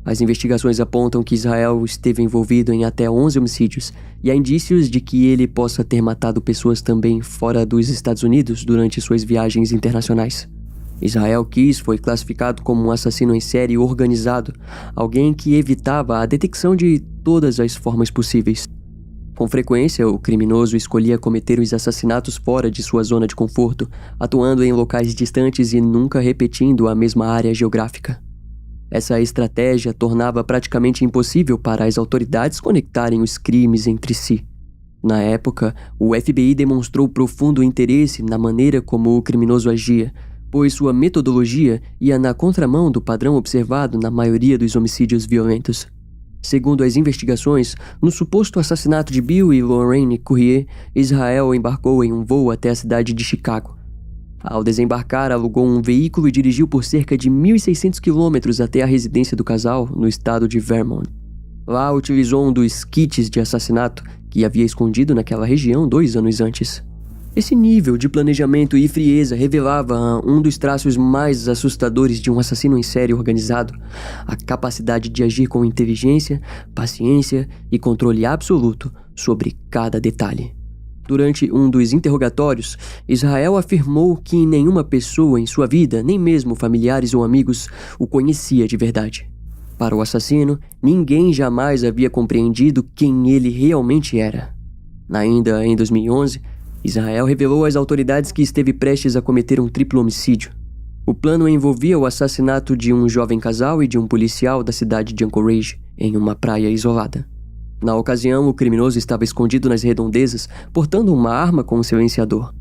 As investigações apontam que Israel esteve envolvido em até 11 homicídios, e há indícios de que ele possa ter matado pessoas também fora dos Estados Unidos durante suas viagens internacionais. Israel Keys foi classificado como um assassino em série organizado, alguém que evitava a detecção de todas as formas possíveis. Com frequência, o criminoso escolhia cometer os assassinatos fora de sua zona de conforto, atuando em locais distantes e nunca repetindo a mesma área geográfica. Essa estratégia tornava praticamente impossível para as autoridades conectarem os crimes entre si. Na época, o FBI demonstrou profundo interesse na maneira como o criminoso agia, pois sua metodologia ia na contramão do padrão observado na maioria dos homicídios violentos. Segundo as investigações, no suposto assassinato de Bill e Lorraine Courier, Israel embarcou em um voo até a cidade de Chicago. Ao desembarcar, alugou um veículo e dirigiu por cerca de 1.600 quilômetros até a residência do casal, no estado de Vermont. Lá, utilizou um dos kits de assassinato que havia escondido naquela região 2 anos antes. Esse nível de planejamento e frieza revelava um dos traços mais assustadores de um assassino em série organizado: a capacidade de agir com inteligência, paciência e controle absoluto sobre cada detalhe. Durante um dos interrogatórios, Israel afirmou que nenhuma pessoa em sua vida, nem mesmo familiares ou amigos, o conhecia de verdade. Para o assassino, ninguém jamais havia compreendido quem ele realmente era. Ainda em 2011, Israel revelou às autoridades que esteve prestes a cometer um triplo homicídio. O plano envolvia o assassinato de um jovem casal e de um policial da cidade de Anchorage, em uma praia isolada. Na ocasião, o criminoso estava escondido nas redondezas, portando uma arma com um silenciador.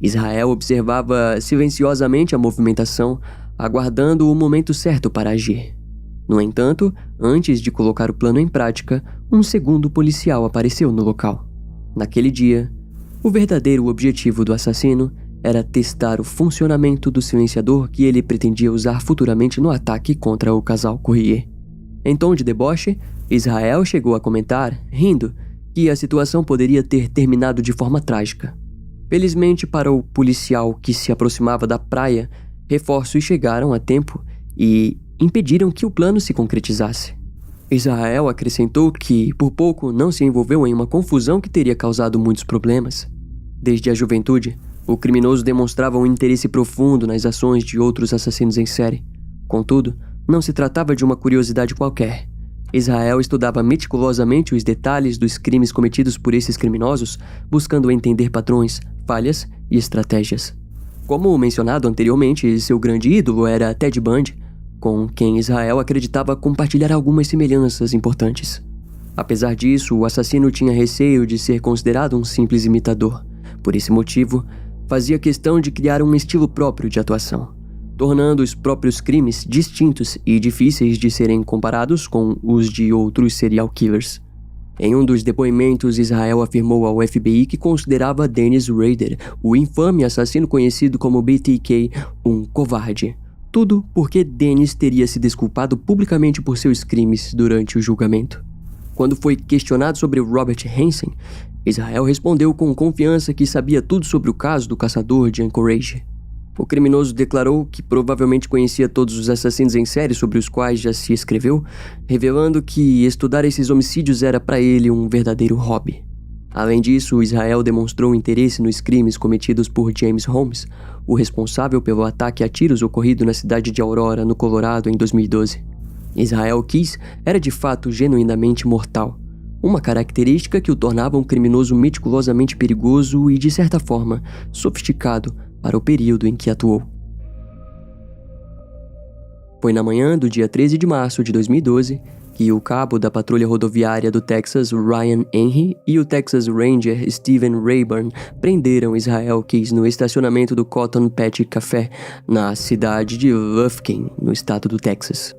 Israel observava silenciosamente a movimentação, aguardando o momento certo para agir. No entanto, antes de colocar o plano em prática, um segundo policial apareceu no local. Naquele dia, O verdadeiro objetivo do assassino era testar o funcionamento do silenciador que ele pretendia usar futuramente no ataque contra o casal Courier. Em tom de deboche, Israel chegou a comentar, rindo, que a situação poderia ter terminado de forma trágica. Felizmente para o policial que se aproximava da praia, reforços chegaram a tempo e impediram que o plano se concretizasse. Israel acrescentou que, por pouco, não se envolveu em uma confusão que teria causado muitos problemas. Desde a juventude, o criminoso demonstrava um interesse profundo nas ações de outros assassinos em série. Contudo, não se tratava de uma curiosidade qualquer. Israel estudava meticulosamente os detalhes dos crimes cometidos por esses criminosos, buscando entender padrões, falhas e estratégias. Como mencionado anteriormente, seu grande ídolo era Ted Bundy, com quem Israel acreditava compartilhar algumas semelhanças importantes. Apesar disso, o assassino tinha receio de ser considerado um simples imitador. Por esse motivo, fazia questão de criar um estilo próprio de atuação, tornando os próprios crimes distintos e difíceis de serem comparados com os de outros serial killers. Em um dos depoimentos, Israel afirmou ao FBI que considerava Dennis Rader, o infame assassino conhecido como BTK, um covarde. Tudo porque Dennis teria se desculpado publicamente por seus crimes durante o julgamento. Quando foi questionado sobre Robert Hansen, Israel respondeu com confiança que sabia tudo sobre o caso do caçador de Anchorage. O criminoso declarou que provavelmente conhecia todos os assassinos em série sobre os quais já se escreveu, revelando que estudar esses homicídios era para ele um verdadeiro hobby. Além disso, Israel demonstrou interesse nos crimes cometidos por James Holmes, o responsável pelo ataque a tiros ocorrido na cidade de Aurora, no Colorado, em 2012. Israel Keys era de fato genuinamente mortal, uma característica que o tornava um criminoso meticulosamente perigoso e, de certa forma, sofisticado para o período em que atuou. Foi na manhã do dia 13 de março de 2012 que o cabo da patrulha rodoviária do Texas, Ryan Henry, e o Texas Ranger, Steven Rayburn, prenderam Israel Keys no estacionamento do Cotton Patch Café, na cidade de Lufkin, no estado do Texas.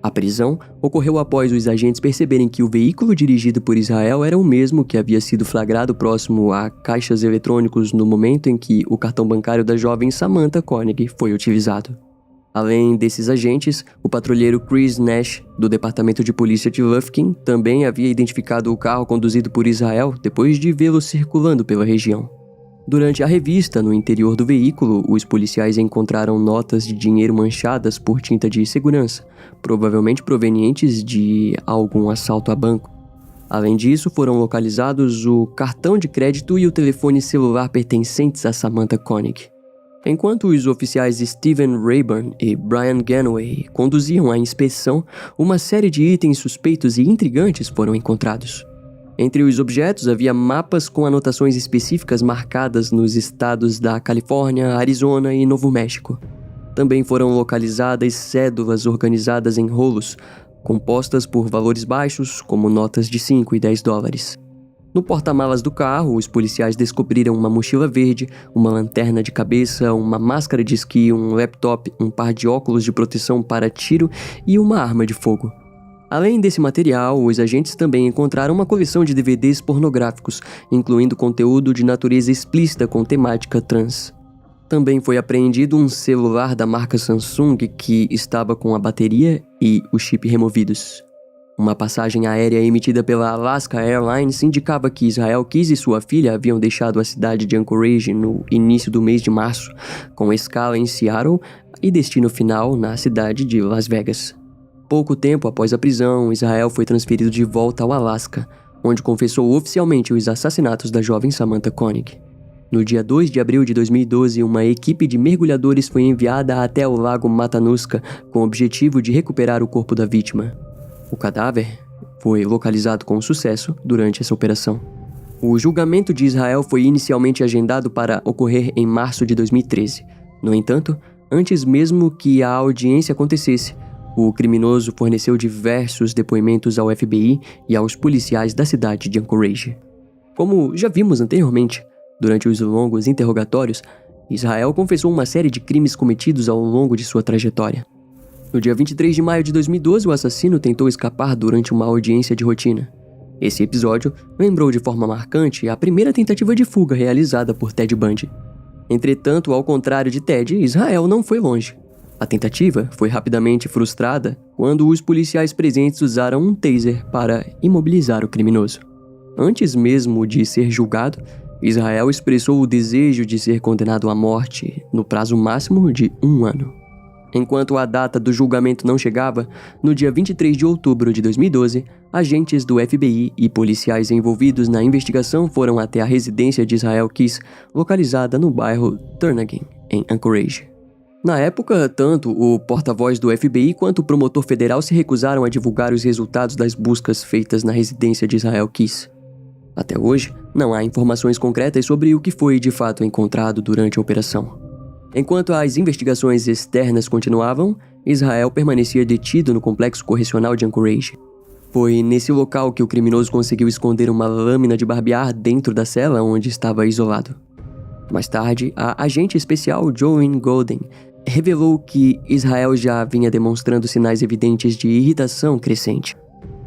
A prisão ocorreu após os agentes perceberem que o veículo dirigido por Israel era o mesmo que havia sido flagrado próximo a caixas eletrônicos no momento em que o cartão bancário da jovem Samantha Koenig foi utilizado. Além desses agentes, o patrulheiro Chris Nash, do Departamento de Polícia de Lufkin, também havia identificado o carro conduzido por Israel depois de vê-lo circulando pela região. Durante a revista, no interior do veículo, os policiais encontraram notas de dinheiro manchadas por tinta de segurança, provavelmente provenientes de algum assalto a banco. Além disso, foram localizados o cartão de crédito e o telefone celular pertencentes a Samantha Koenig. Enquanto os oficiais Steven Rayburn e Brian Ganaway conduziam a inspeção, uma série de itens suspeitos e intrigantes foram encontrados. Entre os objetos havia mapas com anotações específicas marcadas nos estados da Califórnia, Arizona e Novo México. Também foram localizadas cédulas organizadas em rolos, compostas por valores baixos, como notas de 5 e 10 dólares. No porta-malas do carro, os policiais descobriram uma mochila verde, uma lanterna de cabeça, uma máscara de esqui, um laptop, um par de óculos de proteção para tiro e uma arma de fogo. Além desse material, os agentes também encontraram uma coleção de DVDs pornográficos, incluindo conteúdo de natureza explícita com temática trans. Também foi apreendido um celular da marca Samsung que estava com a bateria e o chip removidos. Uma passagem aérea emitida pela Alaska Airlines indicava que Israel Keys e sua filha haviam deixado a cidade de Anchorage no início do mês de março, com escala em Seattle e destino final na cidade de Las Vegas. Pouco tempo após a prisão, Israel foi transferido de volta ao Alasca, onde confessou oficialmente os assassinatos da jovem Samantha Koenig. No dia 2 de abril de 2012, uma equipe de mergulhadores foi enviada até o lago Matanuska com o objetivo de recuperar o corpo da vítima. O cadáver foi localizado com sucesso durante essa operação. O julgamento de Israel foi inicialmente agendado para ocorrer em março de 2013. No entanto, antes mesmo que a audiência acontecesse, o criminoso forneceu diversos depoimentos ao FBI e aos policiais da cidade de Anchorage. Como já vimos anteriormente, durante os longos interrogatórios, Israel confessou uma série de crimes cometidos ao longo de sua trajetória. No dia 23 de maio de 2012, o assassino tentou escapar durante uma audiência de rotina. Esse episódio lembrou de forma marcante a primeira tentativa de fuga realizada por Ted Bundy. Entretanto, ao contrário de Ted, Israel não foi longe. A tentativa foi rapidamente frustrada quando os policiais presentes usaram um taser para imobilizar o criminoso. Antes mesmo de ser julgado, Israel expressou o desejo de ser condenado à morte no prazo máximo de 1 ano. Enquanto a data do julgamento não chegava, no dia 23 de outubro de 2012, agentes do FBI e policiais envolvidos na investigação foram até a residência de Israel Keys, localizada no bairro Turnagain, em Anchorage. Na época, tanto o porta-voz do FBI quanto o promotor federal se recusaram a divulgar os resultados das buscas feitas na residência de Israel Keys. Até hoje, não há informações concretas sobre o que foi de fato encontrado durante a operação. Enquanto as investigações externas continuavam, Israel permanecia detido no complexo correcional de Anchorage. Foi nesse local que o criminoso conseguiu esconder uma lâmina de barbear dentro da cela onde estava isolado. Mais tarde, a agente especial Joanne Golden revelou que Israel já vinha demonstrando sinais evidentes de irritação crescente.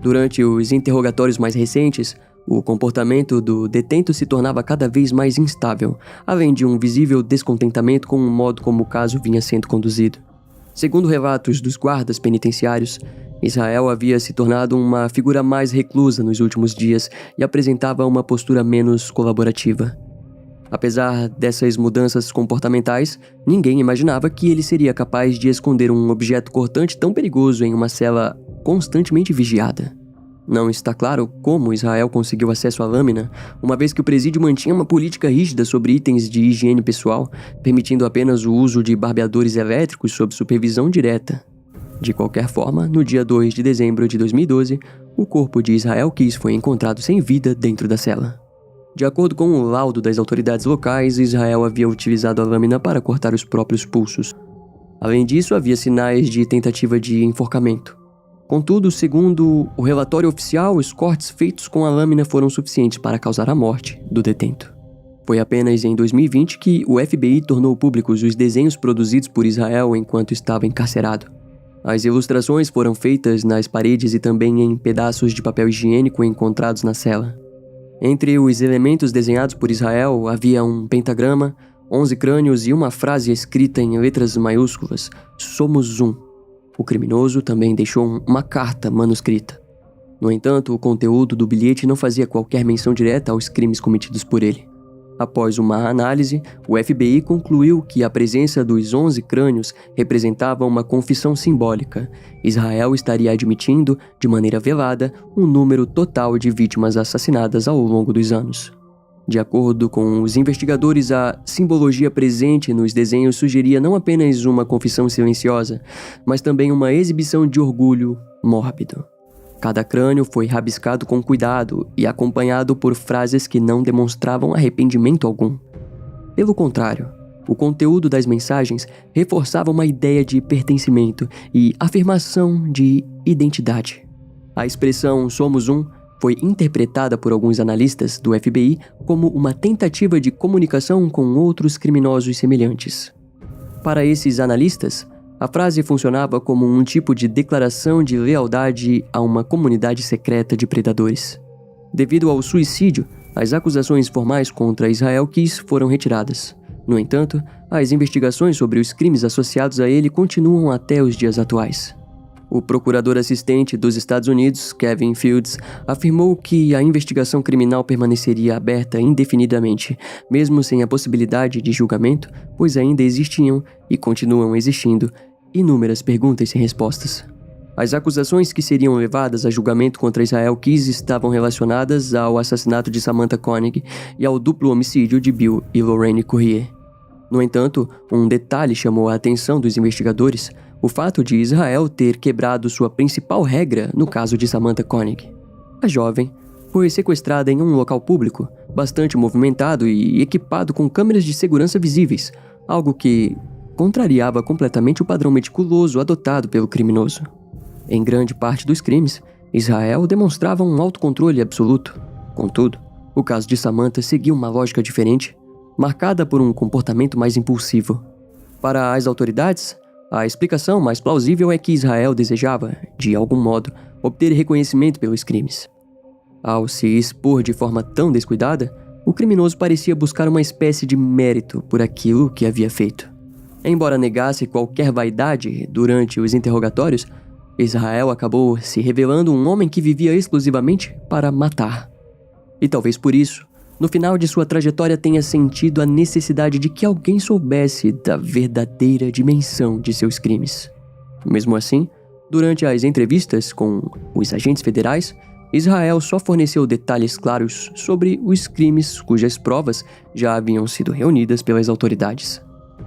Durante os interrogatórios mais recentes, o comportamento do detento se tornava cada vez mais instável, além de um visível descontentamento com o modo como o caso vinha sendo conduzido. Segundo relatos dos guardas penitenciários, Israel havia se tornado uma figura mais reclusa nos últimos dias e apresentava uma postura menos colaborativa. Apesar dessas mudanças comportamentais, ninguém imaginava que ele seria capaz de esconder um objeto cortante tão perigoso em uma cela constantemente vigiada. Não está claro como Israel conseguiu acesso à lâmina, uma vez que o presídio mantinha uma política rígida sobre itens de higiene pessoal, permitindo apenas o uso de barbeadores elétricos sob supervisão direta. De qualquer forma, no dia 2 de dezembro de 2012, o corpo de Israel Keys foi encontrado sem vida dentro da cela. De acordo com o laudo das autoridades locais, Israel havia utilizado a lâmina para cortar os próprios pulsos. Além disso, havia sinais de tentativa de enforcamento. Contudo, segundo o relatório oficial, os cortes feitos com a lâmina foram suficientes para causar a morte do detento. Foi apenas em 2020 que o FBI tornou públicos os desenhos produzidos por Israel enquanto estava encarcerado. As ilustrações foram feitas nas paredes e também em pedaços de papel higiênico encontrados na cela. Entre os elementos desenhados por Israel havia um pentagrama, 11 crânios e uma frase escrita em letras maiúsculas: "Somos um". O criminoso também deixou uma carta manuscrita. No entanto, o conteúdo do bilhete não fazia qualquer menção direta aos crimes cometidos por ele. Após uma análise, o FBI concluiu que a presença dos 11 crânios representava uma confissão simbólica. Israel estaria admitindo, de maneira velada, um número total de vítimas assassinadas ao longo dos anos. De acordo com os investigadores, a simbologia presente nos desenhos sugeria não apenas uma confissão silenciosa, mas também uma exibição de orgulho mórbido. Cada crânio foi rabiscado com cuidado e acompanhado por frases que não demonstravam arrependimento algum. Pelo contrário, o conteúdo das mensagens reforçava uma ideia de pertencimento e afirmação de identidade. A expressão "somos um" foi interpretada por alguns analistas do FBI como uma tentativa de comunicação com outros criminosos semelhantes. Para esses analistas, a frase funcionava como um tipo de declaração de lealdade a uma comunidade secreta de predadores. Devido ao suicídio, as acusações formais contra Israel Keys foram retiradas. No entanto, as investigações sobre os crimes associados a ele continuam até os dias atuais. O procurador assistente dos Estados Unidos, Kevin Fields, afirmou que a investigação criminal permaneceria aberta indefinidamente, mesmo sem a possibilidade de julgamento, pois ainda existiam, e continuam existindo, inúmeras perguntas sem respostas. As acusações que seriam levadas a julgamento contra Israel Keys estavam relacionadas ao assassinato de Samantha Koenig e ao duplo homicídio de Bill e Lorraine Courier. No entanto, um detalhe chamou a atenção dos investigadores: o fato de Israel ter quebrado sua principal regra no caso de Samantha Koenig. A jovem foi sequestrada em um local público, bastante movimentado e equipado com câmeras de segurança visíveis, algo que contrariava completamente o padrão meticuloso adotado pelo criminoso. Em grande parte dos crimes, Israel demonstrava um autocontrole absoluto. Contudo, o caso de Samantha seguia uma lógica diferente, marcada por um comportamento mais impulsivo. Para as autoridades, a explicação mais plausível é que Israel desejava, de algum modo, obter reconhecimento pelos crimes. Ao se expor de forma tão descuidada, o criminoso parecia buscar uma espécie de mérito por aquilo que havia feito. Embora negasse qualquer vaidade durante os interrogatórios, Israel acabou se revelando um homem que vivia exclusivamente para matar. E talvez por isso, no final de sua trajetória tenha sentido a necessidade de que alguém soubesse da verdadeira dimensão de seus crimes. Mesmo assim, durante as entrevistas com os agentes federais, Israel só forneceu detalhes claros sobre os crimes cujas provas já haviam sido reunidas pelas autoridades.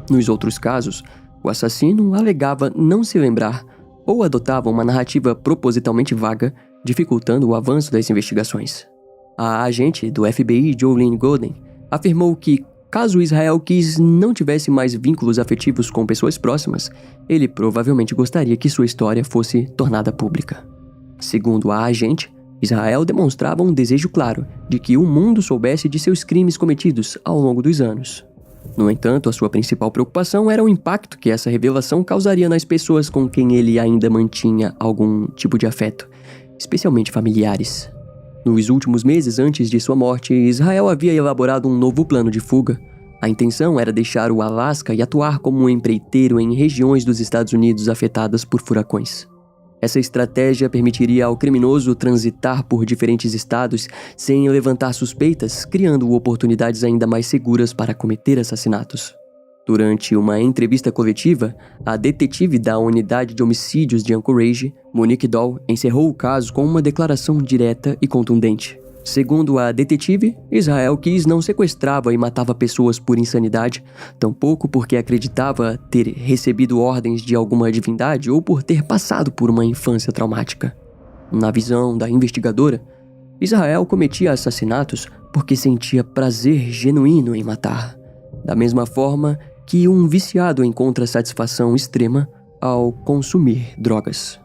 Nos outros casos, o assassino alegava não se lembrar ou adotava uma narrativa propositalmente vaga, dificultando o avanço das investigações. A agente do FBI, Jolene Golden, afirmou que, caso Israel Keyes não tivesse mais vínculos afetivos com pessoas próximas, ele provavelmente gostaria que sua história fosse tornada pública. Segundo a agente, Israel demonstrava um desejo claro de que o mundo soubesse de seus crimes cometidos ao longo dos anos. No entanto, a sua principal preocupação era o impacto que essa revelação causaria nas pessoas com quem ele ainda mantinha algum tipo de afeto, especialmente familiares. Nos últimos meses antes de sua morte, Israel havia elaborado um novo plano de fuga. A intenção era deixar o Alasca e atuar como um empreiteiro em regiões dos Estados Unidos afetadas por furacões. Essa estratégia permitiria ao criminoso transitar por diferentes estados sem levantar suspeitas, criando oportunidades ainda mais seguras para cometer assassinatos. Durante uma entrevista coletiva, a detetive da unidade de homicídios de Anchorage, Monique Dahl, encerrou o caso com uma declaração direta e contundente. Segundo a detetive, Israel Keyes não sequestrava e matava pessoas por insanidade, tampouco porque acreditava ter recebido ordens de alguma divindade ou por ter passado por uma infância traumática. Na visão da investigadora, Israel cometia assassinatos porque sentia prazer genuíno em matar, da mesma forma que um viciado encontra satisfação extrema ao consumir drogas.